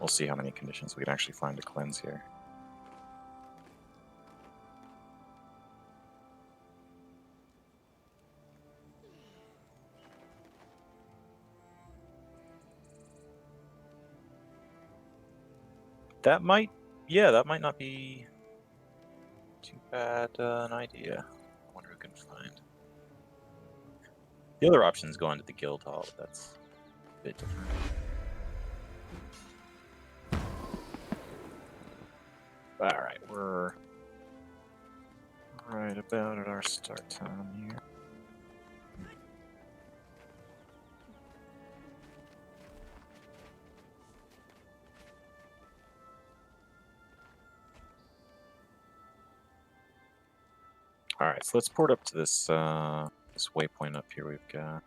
We'll see how many conditions we can actually find to cleanse here. That might, yeah, that might not be too bad an idea. I wonder who can find. The other option is going to the guild hall, but that's a bit different. Alright, we're right about at our start time here. Alright, so let's port up to this this waypoint up here we've got.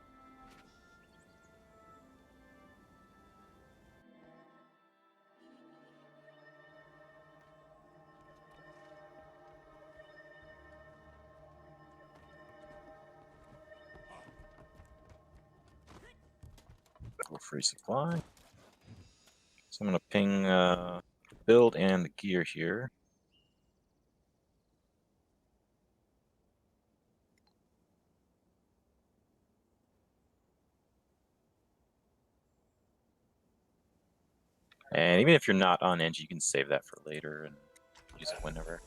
Free supply. So I'm going to ping the build and the gear here. And even if you're not on Engie, you can save that for later and use it whenever.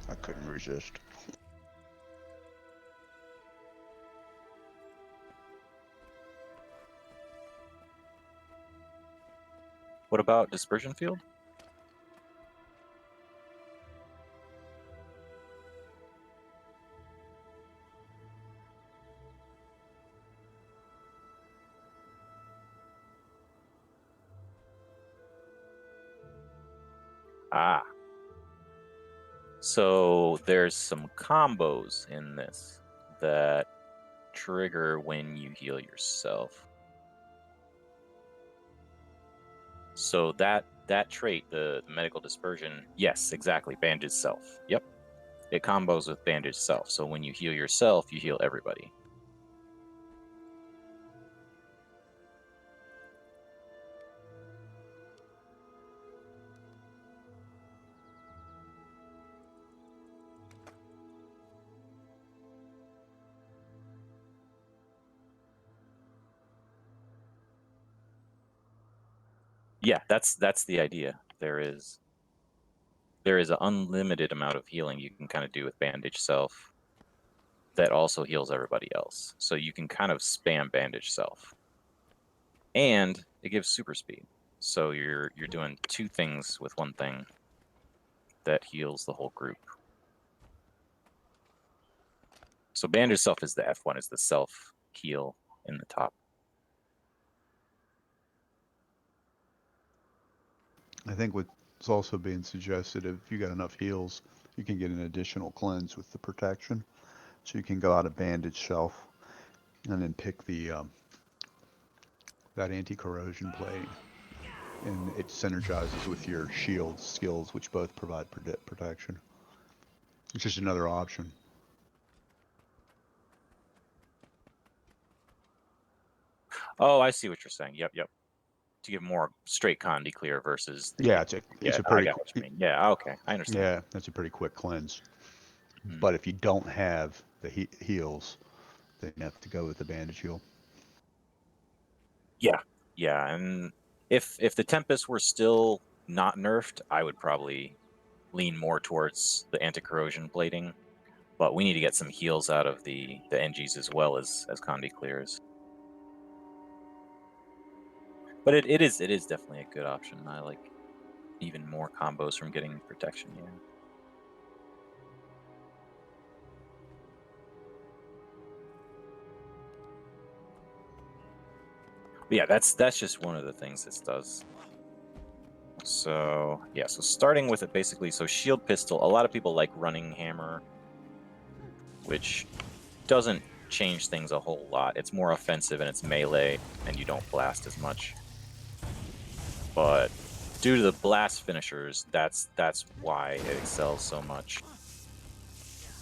I couldn't resist. What about dispersion field? Ah. So there's some combos in this that trigger when you heal yourself. So that trait, the medical dispersion, yes, exactly, bandage self. Yep. It combos with bandage self. So when you heal yourself, you heal everybody. Yeah, that's the idea. There is an unlimited amount of healing you can kind of do with bandage self that also heals everybody else. So you can kind of spam bandage self. And it gives super speed. So you're doing two things with one thing that heals the whole group. So bandage self is the F1, is the self heal in the top. I think what's also being suggested, if you got enough heals, you can get an additional cleanse with the protection. So you can go out of bandage self and then pick the that anti-corrosion plating. And it synergizes with your shield skills, which both provide protection. It's just another option. Oh, I see what you're saying. Yep. To give more straight condi clear versus the... Yeah, it's a pretty... I got what you mean. Yeah, okay, I understand. Yeah, that's a pretty quick cleanse. But if you don't have the heals, then you have to go with the bandage heal. Yeah, and if the Tempest were still not nerfed, I would probably lean more towards the anti-corrosion plating. But we need to get some heals out of the NGs as well as condi clears. But it is definitely a good option. I like even more combos from getting protection here. But yeah, that's just one of the things this does. So yeah, so starting with it basically, so shield pistol, a lot of people like running hammer, which doesn't change things a whole lot. It's more offensive and it's melee, and you don't blast as much. But due to the blast finishers, that's why it excels so much.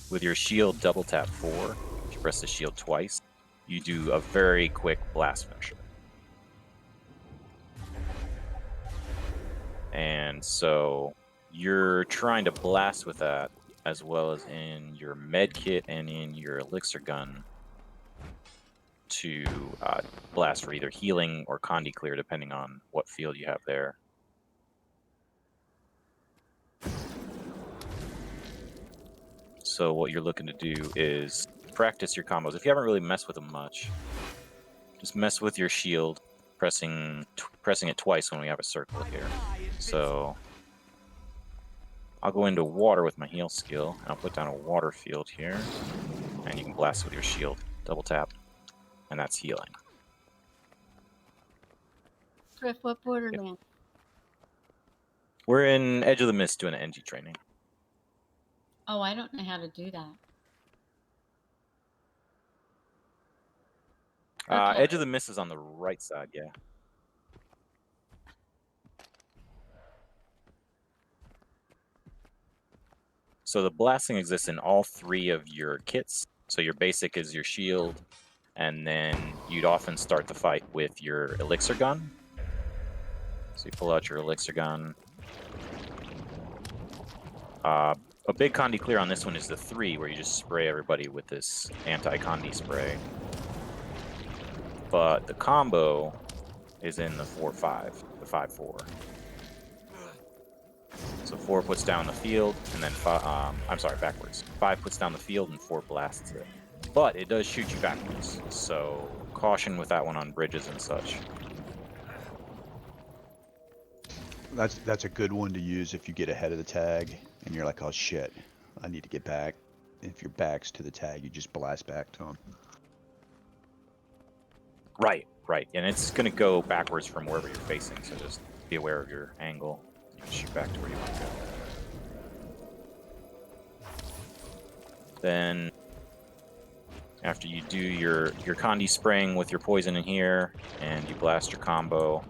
With your shield double tap 4, if you press the shield twice, you do a very quick blast finisher. And so you're trying to blast with that, as well as in your med kit and in your elixir gun, to blast for either healing or condi clear, depending on what field you have there. So what you're looking to do is practice your combos. If you haven't really messed with them much, just mess with your shield, pressing it twice when we have a circle here. So I'll go into water with my heal skill, and I'll put down a water field here, and you can blast with your shield. Double tap, and that's healing. Kriff, what borderland? We're in Edge of the Mist doing an NG training. Oh, I don't know how to do that. Okay. Edge of the Mist is on the right side, yeah. So the blasting exists in all 3 of your kits. So your basic is your shield, and then you'd often start the fight with your elixir gun. So you pull out your elixir gun. A big condi clear on this one is the 3, where you just spray everybody with this anti-condi spray. But the combo is in the 4-5, the 5-4. So 4 puts down the field, and then I'm sorry, backwards. 5 puts down the field, and 4 blasts it. But it does shoot you backwards, so caution with that one on bridges and such. That's a good one to use if you get ahead of the tag and you're like, oh shit, I need to get back. If your back's to the tag, you just blast back to him. Right, and it's going to go backwards from wherever you're facing, so just be aware of your angle. You can shoot back to where you want to go. Then, after you do your condi spraying with your poison in here, and you blast your combo,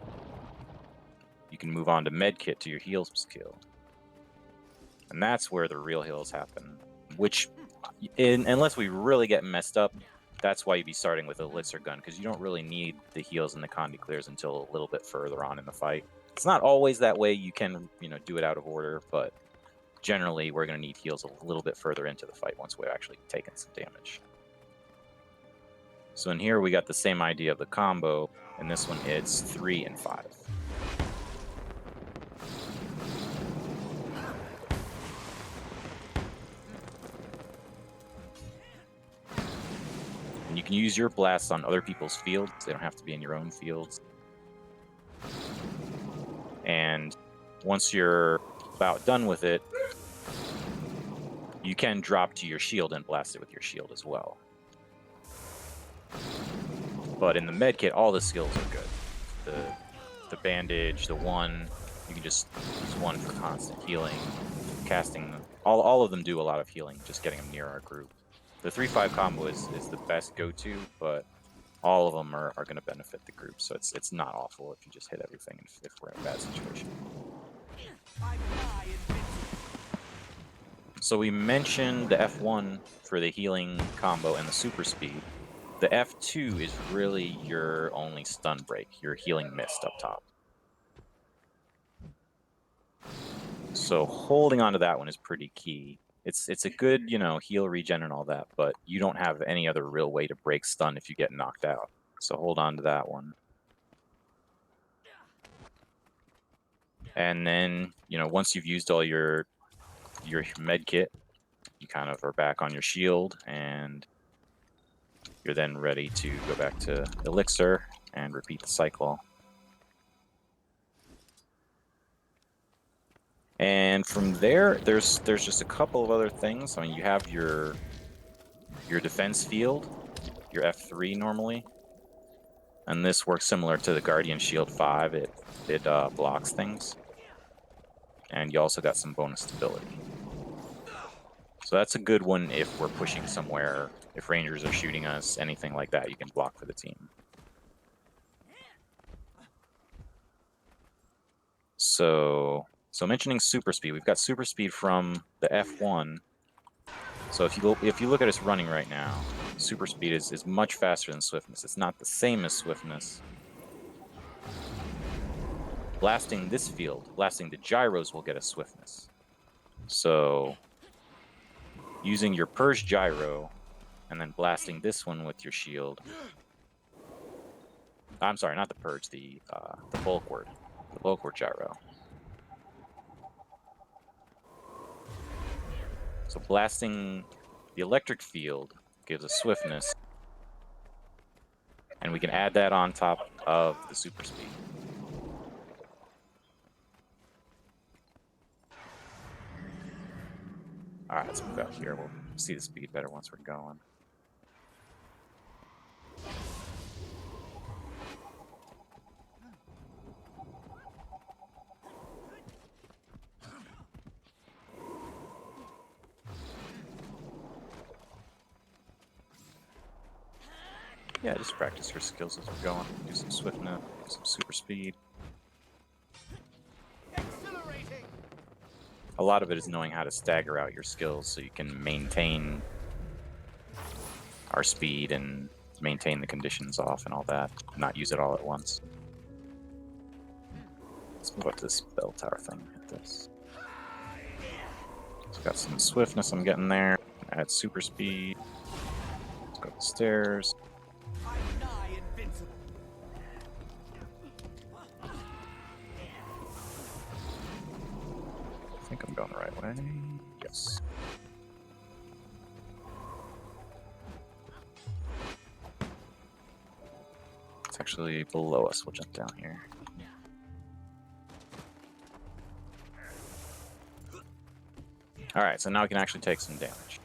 you can move on to medkit to your heals skill. And that's where the real heals happen, which, unless we really get messed up, that's why you'd be starting with elixir gun, because you don't really need the heals and the condi clears until a little bit further on in the fight. It's not always that way. You can, do it out of order, but generally we're going to need heals a little bit further into the fight once we've actually taken some damage. So in here we got the same idea of the combo. In this one it's 3 and 5. And you can use your blasts on other people's fields. They don't have to be in your own fields. And once you're about done with it, you can drop to your shield and blast it with your shield as well. But in the medkit, all the skills are good. The bandage, the 1, you can just use 1 for constant healing. Casting, all of them do a lot of healing, just getting them near our group. The 3-5 combo is the best go-to, but all of them are going to benefit the group, so it's not awful if you just hit everything if we're in a bad situation. So we mentioned the F1 for the healing combo and the super speed. The F2 is really your only stun break, your healing mist up top. So holding on to that one is pretty key. It's a good, heal, regen, and all that, but you don't have any other real way to break stun if you get knocked out. So hold on to that one. And then, once you've used all your med kit, you kind of are back on your shield, and you're then ready to go back to elixir and repeat the cycle. And from there, there's just a couple of other things. I mean, you have your defense field, your F3 normally, and this works similar to the Guardian Shield 5. It blocks things, and you also got some bonus stability. So that's a good one if we're pushing somewhere If rangers are shooting us, anything like that, you can block for the team. So mentioning super speed, we've got super speed from the F1. So if you look at us running right now, super speed is much faster than swiftness. It's not the same as swiftness. Blasting this field, blasting the gyros will get us swiftness. So using your purge gyro and then blasting this one with your shield. I'm sorry, not the purge, the bulk word. The bulk word gyro. So blasting the electric field gives us swiftness. And we can add that on top of the super speed. Alright, let's move out here. We'll see the speed better once we're going. Yeah, just practice your skills as we're going. Do some swiftness, do some super speed. A lot of it is knowing how to stagger out your skills so you can maintain our speed and maintain the conditions off and all that. Not use it all at once. Let's move up to this bell tower thing. Hit this. So got some swiftness I'm getting there. Add super speed. Let's go up the stairs. I think I'm going the right way. Yes. It's actually below us. We'll jump down here. Alright, so now we can actually take some damage.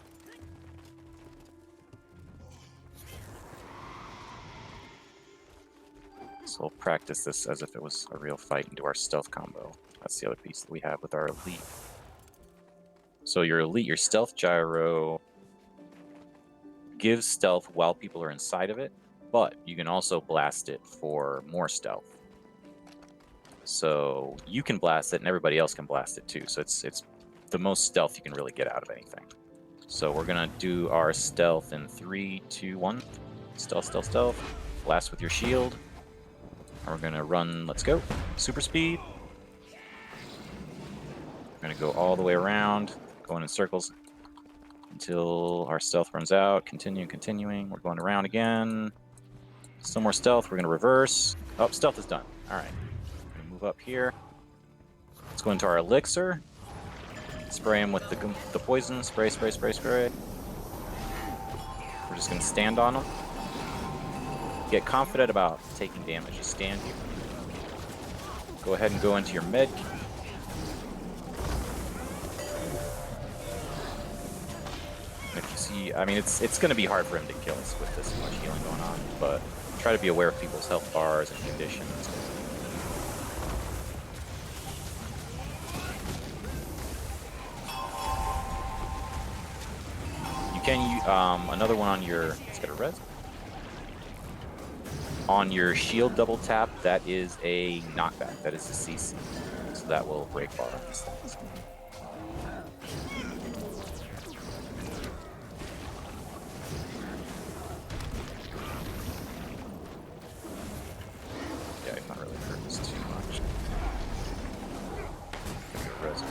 So we'll practice this as if it was a real fight and do our stealth combo. That's the other piece that we have with our elite. So your elite, your stealth gyro gives stealth while people are inside of it, but you can also blast it for more stealth. So you can blast it and everybody else can blast it too. So it's the most stealth you can really get out of anything. So we're gonna do our stealth in 3, 2, 1. Stealth, stealth, stealth. Blast with your shield. And we're gonna run, let's go. Super speed. We're gonna go all the way around, going in circles until our stealth runs out. Continuing. We're going around again. Some more stealth. We're gonna reverse. Oh, stealth is done. All right. We're gonna move up here. Let's go into our elixir. Spray him with the poison. Spray, spray, spray, spray. We're just gonna stand on him. Get confident about taking damage. Just stand here. Go ahead and go into your med. If you see, I mean, it's going to be hard for him to kill us with this much healing going on, but try to be aware of people's health bars and conditions. You can use another one on your. Let's get a res. On your shield double tap, that is a knockback. That is a CC, so that will break bar on these things. Yeah, it's not really hurt us too much. Give it a res.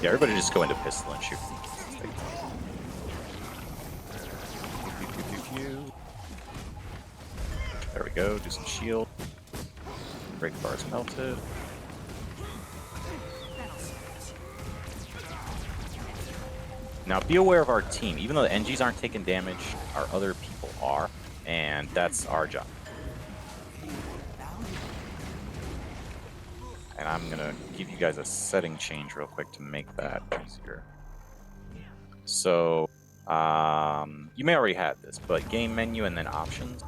Yeah, everybody just go into pistol and shoot. There we go, do some shield. Break bars melted. Now be aware of our team. Even though the NGs aren't taking damage, our other people are, and that's our job. And I'm gonna give you guys a setting change real quick to make that easier. So you may already have this, but game menu and then options.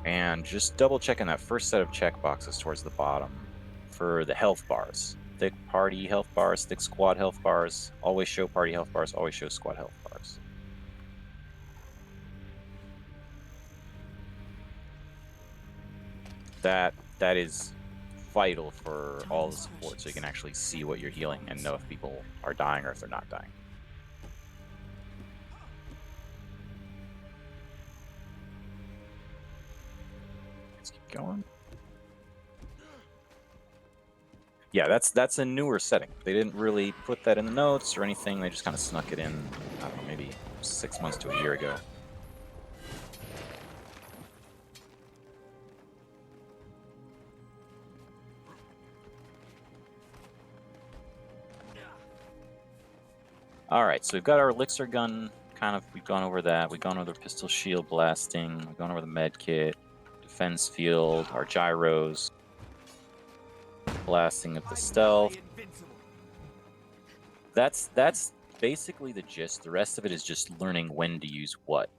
And just double checking that first set of checkboxes towards the bottom for the health bars. Thick party health bars, thick squad health bars, always show party health bars, always show squad health bars. That is vital for all the support, so you can actually see what you're healing and know if people are dying or if they're not dying. Let's keep going. Yeah, that's a newer setting. They didn't really put that in the notes or anything. They just kind of snuck it in, I don't know, maybe 6 months to a year ago. All right, so we've got our elixir gun. We've gone over that. We've gone over the pistol shield blasting. We've gone over the med kit, defense field, our gyros, blasting of the stealth. That's basically the gist. The rest of it is just learning when to use what.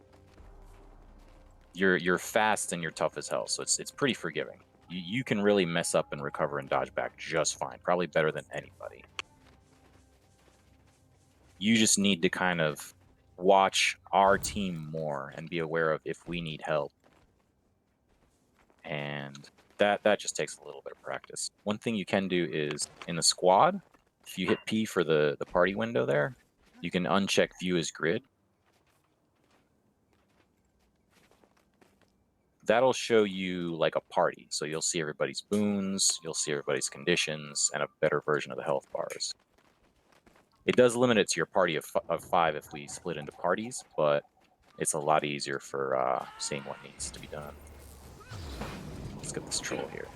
You're fast and you're tough as hell, so it's pretty forgiving. You can really mess up and recover and dodge back just fine, probably better than anybody. You just need to kind of watch our team more and be aware of if we need help. And that just takes a little bit of practice. One thing you can do is in the squad, if you hit P for the party window there, you can uncheck view as grid. That'll show you like a party. So you'll see everybody's boons, you'll see everybody's conditions, and a better version of the health bars. It does limit it to your party of 5 if we split into parties, but it's a lot easier for seeing what needs to be done. Let's get this troll here.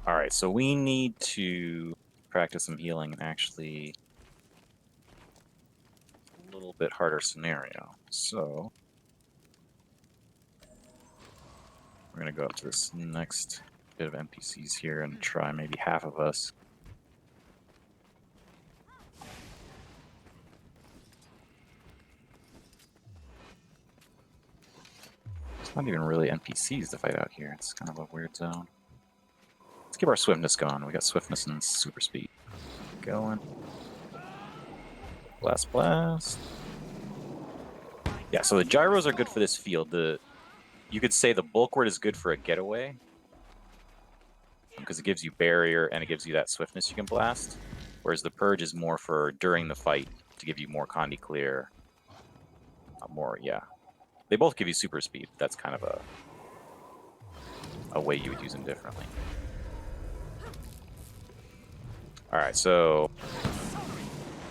All right, so we need to practice some healing and actually a little bit harder scenario. So we're gonna go up to this next bit of NPCs here and try maybe half of us. It's not even really NPCs to fight out here. It's kind of a weird zone. Let's keep our swiftness going. We got swiftness and super speed going. Blast, blast. Yeah, so the gyros are good for this field. You could say the bulwark is good for a getaway because it gives you barrier and it gives you that swiftness you can blast, whereas the purge is more for during the fight to give you more condi clear. Yeah. They both give you super speed. That's kind of a way you would use them differently. All right, so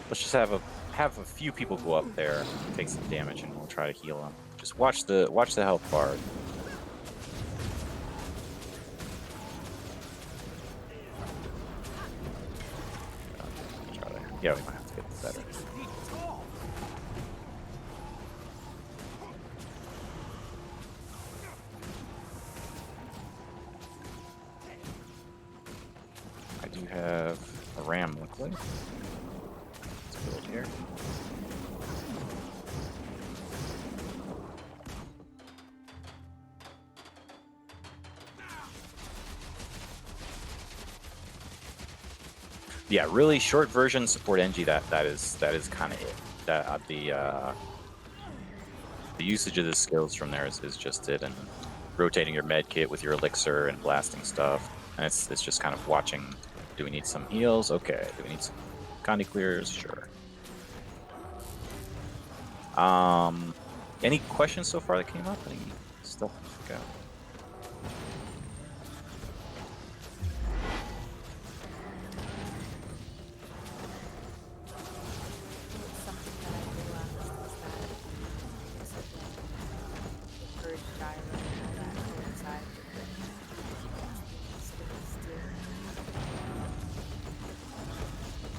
let's just have a few people go up there, take some damage, and we'll try to heal them. Just watch the health bar. Yeah, we might have to get this better. I do have a ram, luckily. Let's build here. Yeah, really short version support NG. That is kind of it. That the usage of the skills from there is just it, and rotating your med kit with your elixir and blasting stuff. And it's just kind of watching. Do we need some heals? Okay. Do we need some condi clears? Sure. Any questions so far that came up? Any stuff I forgot?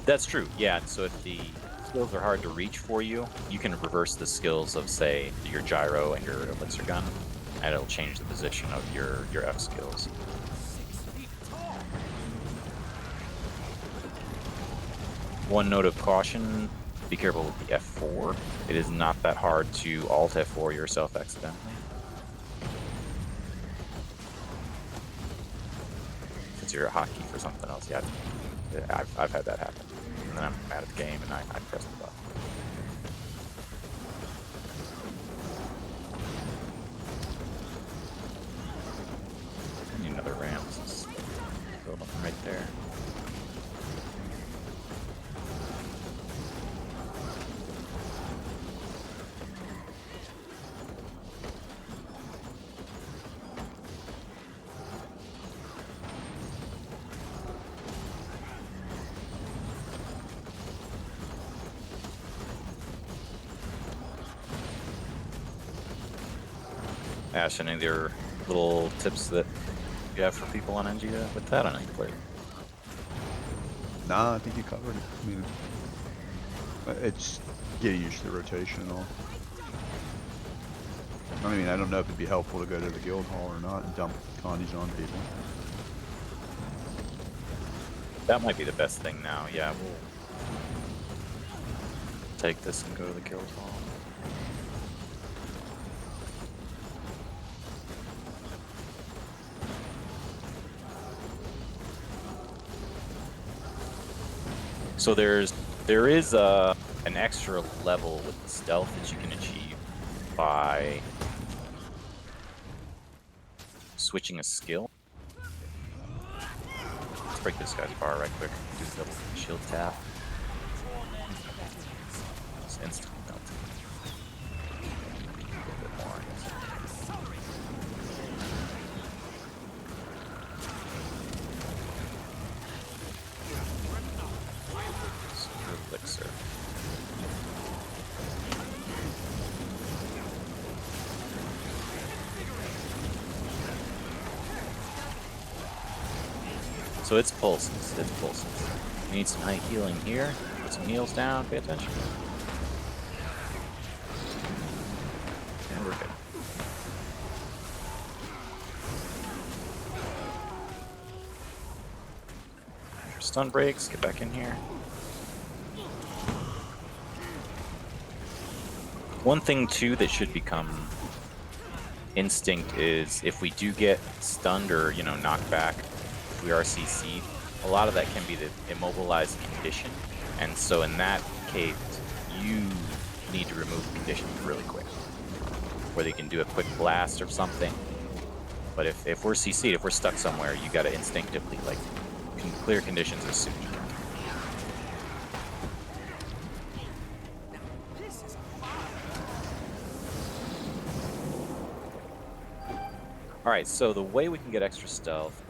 That's true, yeah. So if the skills are hard to reach for you, you can reverse the skills of, say, your gyro and your elixir gun, and it'll change the position of your F skills. One note of caution, be careful with the F4. It is not that hard to Alt F4 yourself accidentally. Since you're a hotkey for something else, yeah, I've had that happen. And then I'm mad at the game and I press the button. I need another ram. This is building right there. Ash, any other little tips that you have for people on NG with that on any player? Nah, I think you covered it. I mean, it's getting used to the rotation and all. I mean, I don't know if it'd be helpful to go to the guild hall or not and dump condies on people. That might be the best thing now. Yeah, we'll take this and go to the guild hall. So there is an extra level with the stealth that you can achieve by switching a skill. Let's break this guy's bar right quick. Do the double shield tap. It's instant melt. A little bit more, I guess. Elixir. So it's pulses. It's pulses. We need some high healing here. Put some heals down. Pay attention. And we're good. After stun breaks, get back in here. One thing too that should become instinct is if we do get stunned or, you know, knocked back, if we are CC'd, a lot of that can be the immobilized condition. And so in that case, you need to remove the condition really quick. Whether you can do a quick blast or something. But if we're CC'd, if we're stuck somewhere, you gotta instinctively, like, clear conditions as soon as you can. Alright, so the way we can get extra stealth,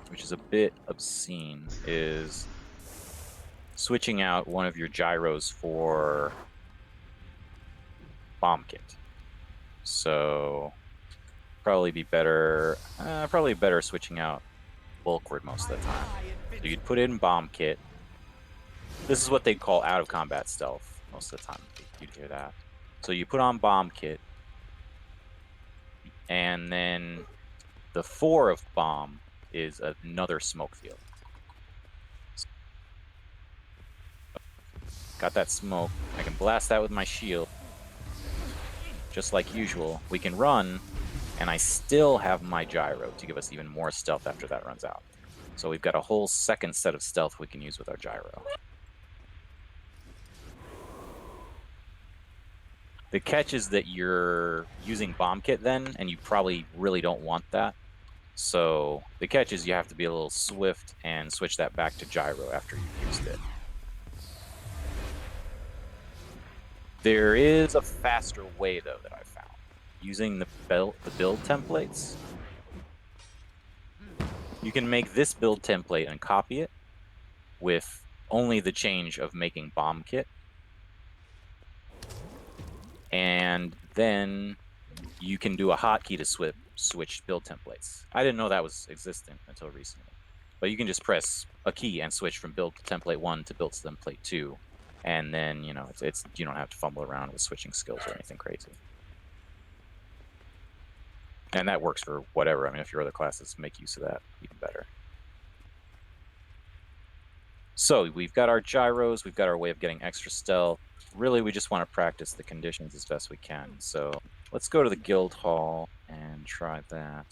which is a bit obscene, is switching out one of your gyros for bomb kit. So probably better switching out bulkward most of the time. So you'd put in bomb kit. This is what they call out of combat stealth most of the time. You'd hear that. So you put on bomb kit, and then the 4 of bomb is another smoke field. Got that smoke. I can blast that with my shield. Just like usual. We can run, and I still have my gyro to give us even more stealth after that runs out. So we've got a whole second set of stealth we can use with our gyro. The catch is that you're using bomb kit then, and you probably really don't want that. So the catch is you have to be a little swift and switch that back to gyro after you've used it. There is a faster way, though, that I found. Using the build templates. You can make this build template and copy it with only the change of making bomb kit. And then you can do a hotkey to switch build templates. I didn't know that was existent until recently. But you can just press a key and switch from build to template 1 to build to template 2. And then, you know, it's you don't have to fumble around with switching skills or anything crazy. And that works for whatever. I mean, if your other classes make use of that, even better. So we've got our gyros, we've got our way of getting extra stealth. Really, we just want to practice the conditions as best we can. So let's go to the guild hall and try that.